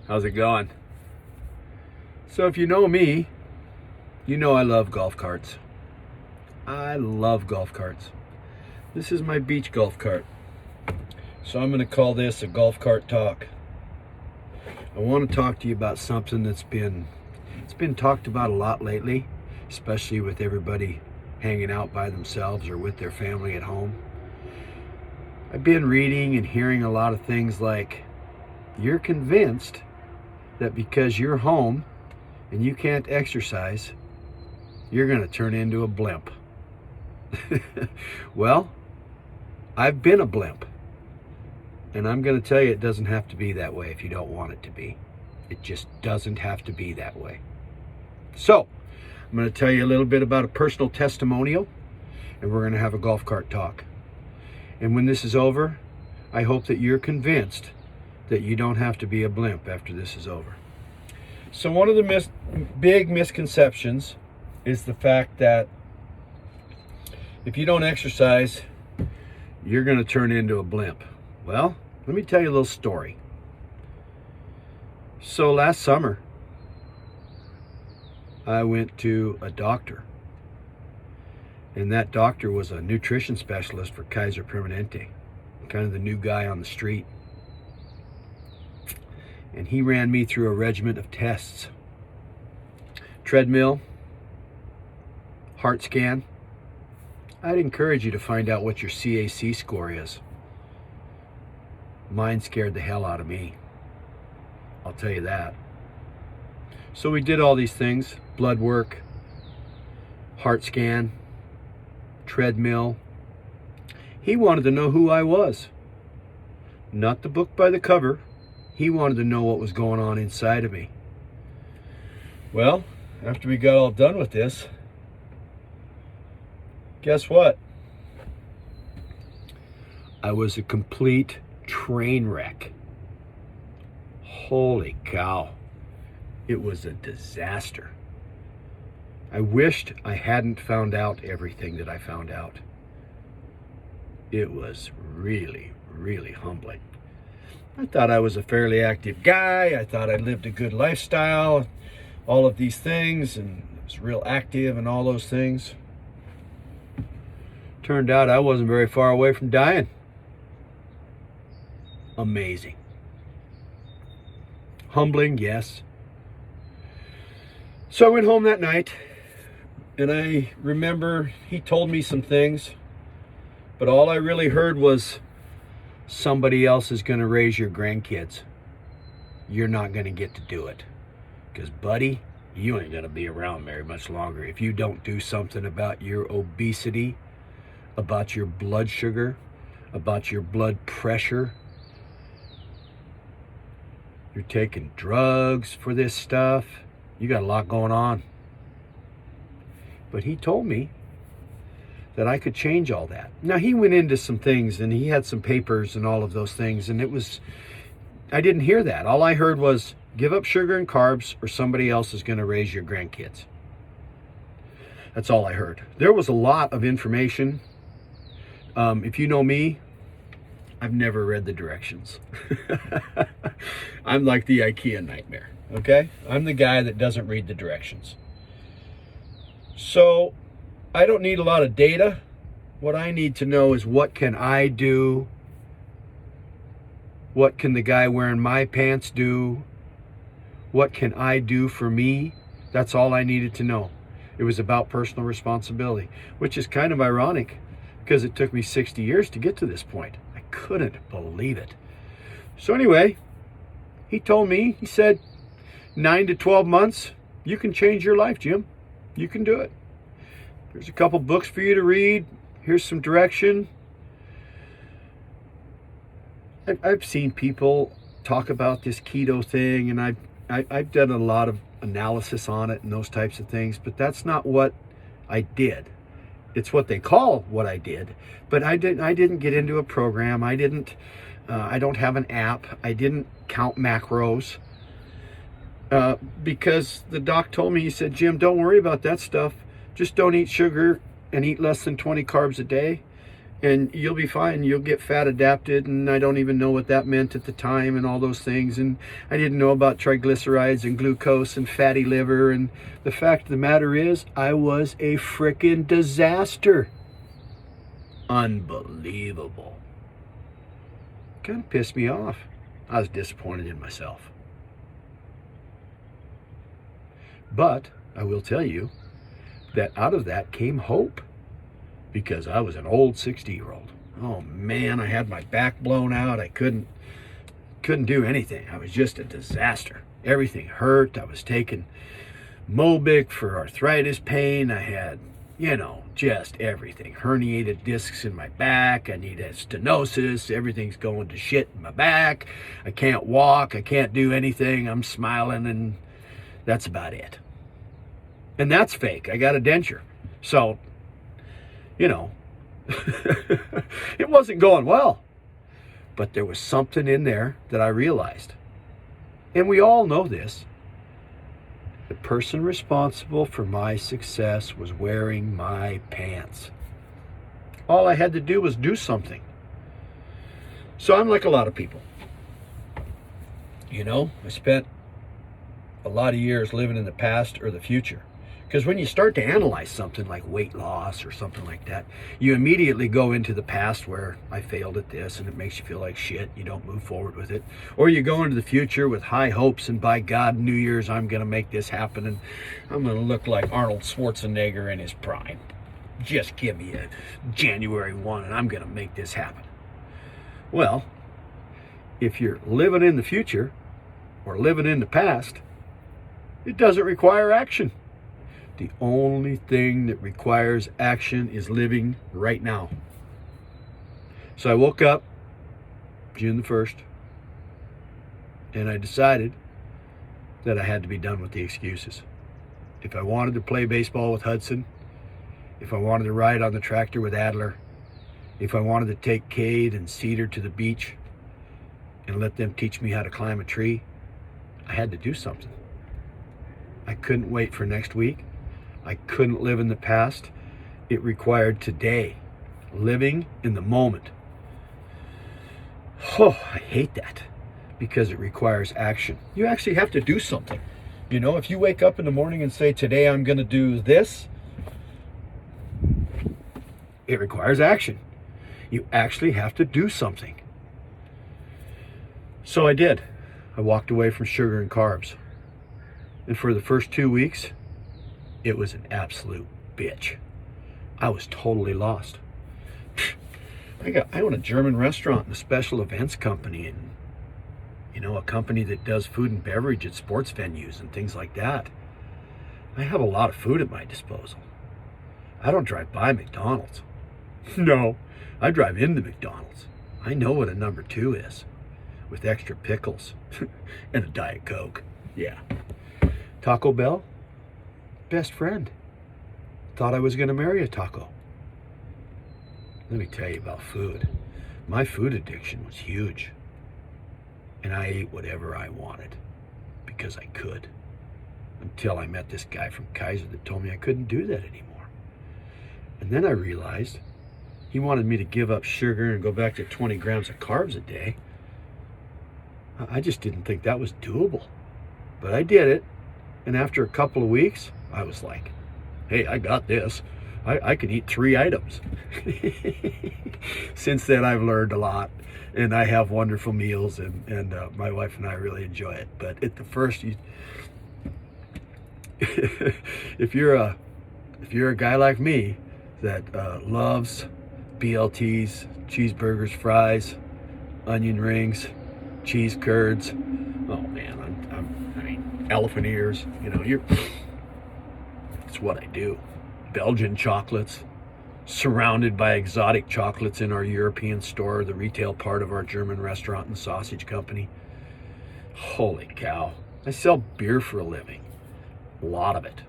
How's it going? So if you know me, you know I love golf carts. I love golf carts. This is my beach golf cart. So I'm going to call this a golf cart talk. I want to talk to you about something that's been talked about a lot lately, especially with everybody hanging out by themselves or with their family at home. I've been reading and hearing a lot of things like, you're convinced that because you're home and you can't exercise, you're going to turn into a blimp. Well, I've been a blimp. And I'm going to tell you, it doesn't have to be that way if you don't want it to be. It just doesn't have to be that way. So, I'm going to tell you a little bit about a personal testimonial, and we're going to have a golf cart talk. And when this is over, I hope that you're convinced that you don't have to be a blimp after this is over. So one of the big misconceptions is the fact that if you don't exercise, you're going to turn into a blimp. Well, let me tell you a little story. So last summer, I went to a doctor. And that doctor was a nutrition specialist for Kaiser Permanente, kind of the new guy on the street. And he ran me through a regimen of tests. Treadmill, heart scan. I'd encourage you to find out what your CAC score is. Mine scared the hell out of me. I'll tell you that. So we did all these things: blood work, heart scan, treadmill. He wanted to know who I was. Not the book by the cover. He wanted to know what was going on inside of me. Well, after we got all done with this, guess what? I was a complete train wreck. Holy cow. It was a disaster. I wished I hadn't found out everything that I found out. It was really, really humbling. I thought I was a fairly active guy. I thought I lived a good lifestyle, all of these things, and was real active and all those things. Turned out I wasn't very far away from dying. Amazing. Humbling, yes. So I went home that night, and I remember he told me some things, but all I really heard was, somebody else is going to raise your grandkids. You're not going to get to do it. Because, buddy, you ain't going to be around very much longer if you don't do something about your obesity, about your blood sugar, about your blood pressure. You're taking drugs for this stuff. You got a lot going on. But he told me that I could change all that. Now, he went into some things, and he had some papers and all of those things, and I didn't hear that. All I heard was, give up sugar and carbs or somebody else is going to raise your grandkids. That's all I heard. There was a lot of information. If you know me, I've never read the directions. I'm like the IKEA nightmare, okay? I'm the guy that doesn't read the directions. So I don't need a lot of data. What I need to know is, what can I do? What can the guy wearing my pants do? What can I do for me? That's all I needed to know. It was about personal responsibility, which is kind of ironic because it took me 60 years to get to this point. I couldn't believe it. So anyway, he told me, he said, 9 to 12 months, you can change your life, Jim. You can do it. There's a couple books for you to read. Here's some direction. I've seen people talk about this keto thing, and I've done a lot of analysis on it and those types of things, but that's not what I did. It's what they call what I did, but I didn't get into a program. I don't have an app. I didn't count macros because the doc told me, he said, Jim, don't worry about that stuff. Just don't eat sugar and eat less than 20 carbs a day, and you'll be fine. You'll get fat adapted, and I don't even know what that meant at the time and all those things. And I didn't know about triglycerides and glucose and fatty liver. And the fact of the matter is, I was a frickin' disaster. Unbelievable. Kind of pissed me off. I was disappointed in myself. But I will tell you that out of that came hope, because I was an old 60-year-old. Oh man, I had my back blown out. I couldn't do anything. I was just a disaster. Everything hurt. I was taking Mobic for arthritis pain. I had, just everything. Herniated discs in my back. I needed stenosis. Everything's going to shit in my back. I can't walk. I can't do anything. I'm smiling, and that's about it. And that's fake. I got a denture. So, it wasn't going well. But there was something in there that I realized. And we all know this. The person responsible for my success was wearing my pants. All I had to do was do something. So I'm like a lot of people. I spent a lot of years living in the past or the future. Because when you start to analyze something like weight loss or something like that, you immediately go into the past where I failed at this, and it makes you feel like shit. You don't move forward with it. Or you go into the future with high hopes, and by God, New Year's, I'm going to make this happen, and I'm going to look like Arnold Schwarzenegger in his prime. Just give me a January 1, and I'm going to make this happen. Well, if you're living in the future or living in the past, it doesn't require action. The only thing that requires action is living right now. So I woke up June the 1st, and I decided that I had to be done with the excuses. If I wanted to play baseball with Hudson, if I wanted to ride on the tractor with Adler, if I wanted to take Cade and Cedar to the beach and let them teach me how to climb a tree, I had to do something. I couldn't wait for next week. I couldn't live in the past. It required today, living in the moment. Oh, I hate that, because it requires action. You actually have to do something. If you wake up in the morning and say, today I'm going to do this, it requires action. You actually have to do something. So I did. I walked away from sugar and carbs. And for the first 2 weeks, it was an absolute bitch. I was totally lost. I own a German restaurant and a special events company, and a company that does food and beverage at sports venues and things like that. I have a lot of food at my disposal. I don't drive by McDonald's. No, I drive into McDonald's. I know what a number 2 is, with extra pickles and a Diet Coke. Yeah. Taco Bell, best friend. Thought I was going to marry a taco. Let me tell you about food. My food addiction was huge. And I ate whatever I wanted because I could. Until I met this guy from Kaiser that told me I couldn't do that anymore. And then I realized he wanted me to give up sugar and go back to 20 grams of carbs a day. I just didn't think that was doable. But I did it. And after a couple of weeks, I was like, hey, I got this. I can eat 3 items. Since then, I've learned a lot, and I have wonderful meals, and my wife and I really enjoy it. But at the first, if you're a guy like me that loves BLTs, cheeseburgers, fries, onion rings, cheese curds, oh man, I mean, elephant ears, it's what I do. Belgian chocolates, surrounded by exotic chocolates in our European store, the retail part of our German restaurant and sausage company. Holy cow. I sell beer for a living. A lot of it.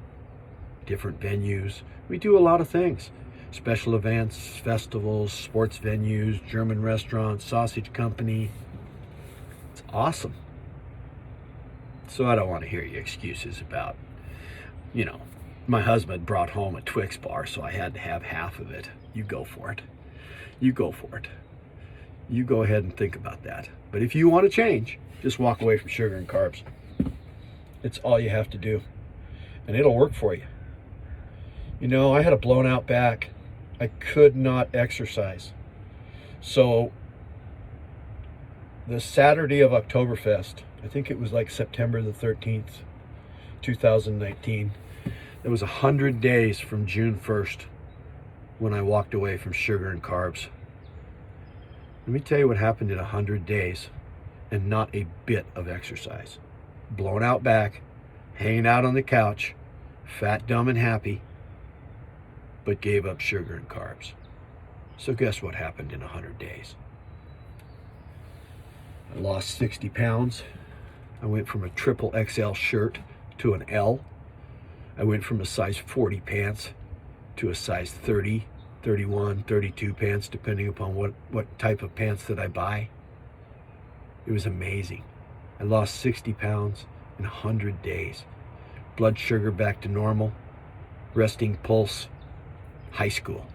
Different venues. We do a lot of things. Special events, festivals, sports venues, German restaurants, sausage company. It's awesome. So I don't want to hear your excuses about, my husband brought home a Twix bar, so I had to have half of it. You go for it. you go for it. You go ahead and think about that. But if you want to change, just walk away from sugar and carbs. It's all you have to do. And it'll work for you. You know, I had a blown out back. I could not exercise. So the Saturday of Oktoberfest, I think it was like September the 13th, 2019. It was 100 days from June 1st when I walked away from sugar and carbs. Let me tell you what happened in 100 days and not a bit of exercise. Blown out back, hanging out on the couch, fat, dumb, and happy, but gave up sugar and carbs. So guess what happened in 100 days? I lost 60 pounds. I went from a triple XL shirt to an L. I went from a size 40 pants to a size 30, 31, 32 pants, depending upon what type of pants that I buy. It was amazing. I lost 60 pounds in 100 days. Blood sugar back to normal. Resting pulse, high school.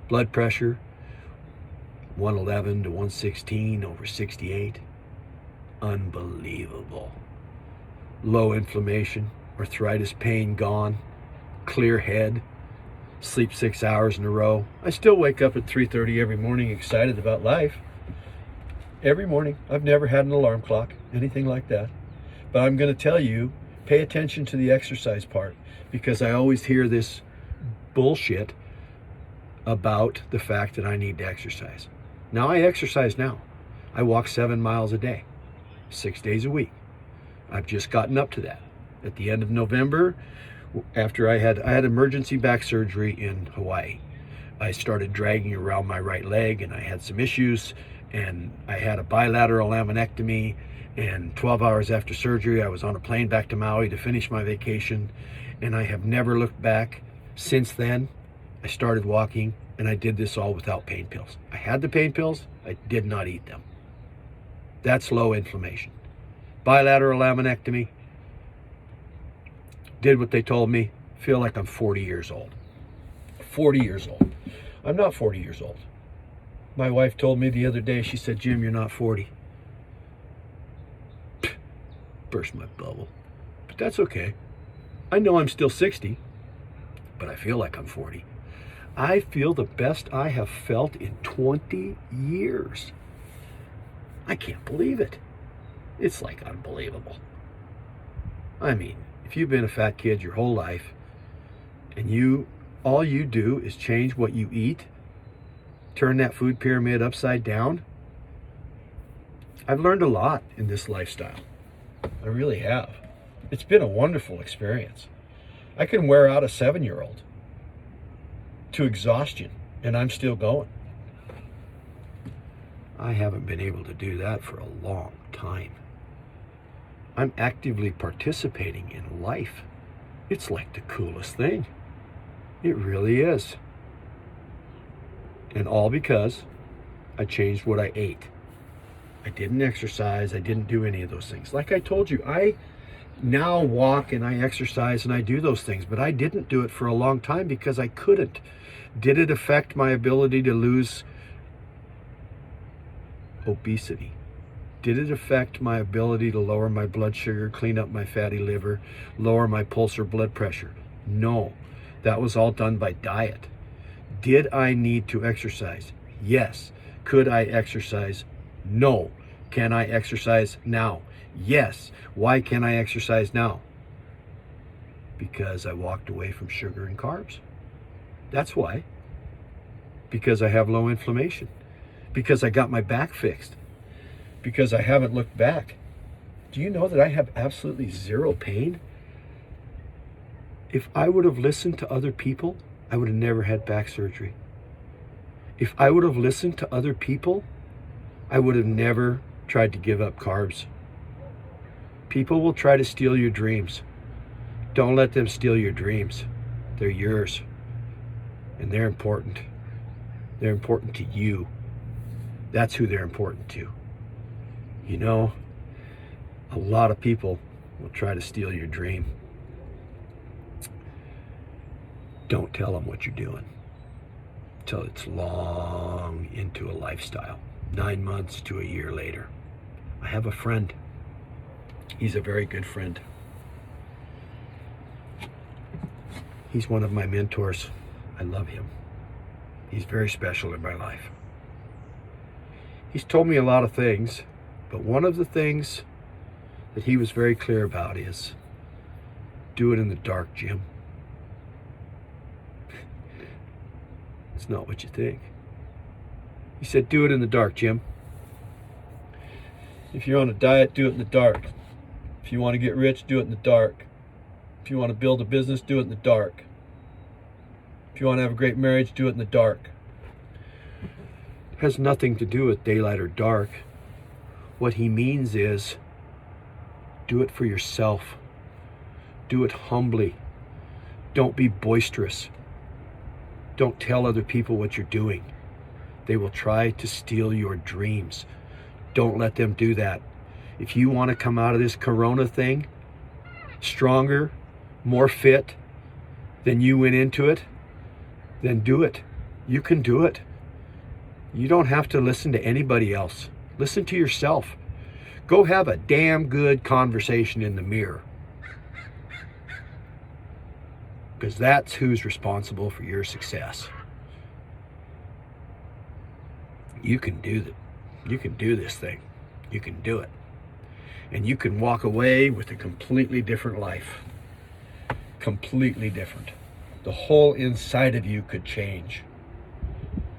Blood pressure, 111 to 116 over 68. Unbelievable. Low inflammation, arthritis pain gone, clear head, sleep 6 hours in a row. I still wake up at 3:30 every morning excited about life. Every morning. I've never had an alarm clock, anything like that. But I'm going to tell you, pay attention to the exercise part, because I always hear this bullshit about the fact that I need to exercise. Now I exercise now. I walk 7 miles a day, 6 days a week. I've just gotten up to that. At the end of November, after I had emergency back surgery in Hawaii, I started dragging around my right leg and I had some issues, and I had a bilateral laminectomy, and 12 hours after surgery I was on a plane back to Maui to finish my vacation, and I have never looked back since then. I started walking, and I did this all without pain pills. I had the pain pills, I did not eat them. That's low inflammation. Bilateral laminectomy, did what they told me, feel like I'm 40 years old. 40 years old. I'm not 40 years old. My wife told me the other day, she said, "Jim, you're not 40. Burst my bubble. But that's okay. I know I'm still 60, but I feel like I'm 40. I feel the best I have felt in 20 years. I can't believe it. It's like unbelievable. I mean, if you've been a fat kid your whole life and all you do is change what you eat, turn that food pyramid upside down. I've learned a lot in this lifestyle. I really have. It's been a wonderful experience. I can wear out a 7-year-old to exhaustion, and I'm still going. I haven't been able to do that for a long time. I'm actively participating in life. It's like the coolest thing. It really is. And all because I changed what I ate. I didn't exercise. I didn't do any of those things. Like I told you, I now walk and I exercise and I do those things, but I didn't do it for a long time because I couldn't. Did it affect my ability to lose obesity? Did it affect my ability to lower my blood sugar, clean up my fatty liver, lower my pulse or blood pressure? No. That was all done by diet. Did I need to exercise? Yes. Could I exercise? No. Can I exercise now? Yes. Why can I exercise now? Because I walked away from sugar and carbs. That's why. Because I have low inflammation. Because I got my back fixed. Because I haven't looked back. Do you know that I have absolutely zero pain? If I would have listened to other people, I would have never had back surgery. If I would have listened to other people, I would have never tried to give up carbs. People will try to steal your dreams. Don't let them steal your dreams. They're yours. And they're important. They're important to you. That's who they're important to. You know, a lot of people will try to steal your dream. Don't tell them what you're doing. till it's long into a lifestyle, 9 months to a year later. I have a friend. He's a very good friend. He's one of my mentors. I love him. He's very special in my life. He's told me a lot of things, but one of the things that he was very clear about is do it in the dark, Jim. It's not what you think. He said, do it in the dark, Jim. If you're on a diet, do it in the dark. If you want to get rich, do it in the dark. If you want to build a business, do it in the dark. If you want to have a great marriage, do it in the dark. It has nothing to do with daylight or dark. What he means is, do it for yourself. Do it humbly. Don't be boisterous. Don't tell other people what you're doing. They will try to steal your dreams. Don't let them do that. If you want to come out of this corona thing stronger, more fit than you went into it, then do it. You can do it. You don't have to listen to anybody else. Listen to yourself. Go have a damn good conversation in the mirror. Because that's who's responsible for your success. You can do that. You can do this thing. You can do it. And you can walk away with a completely different life. Completely different. The whole inside of you could change.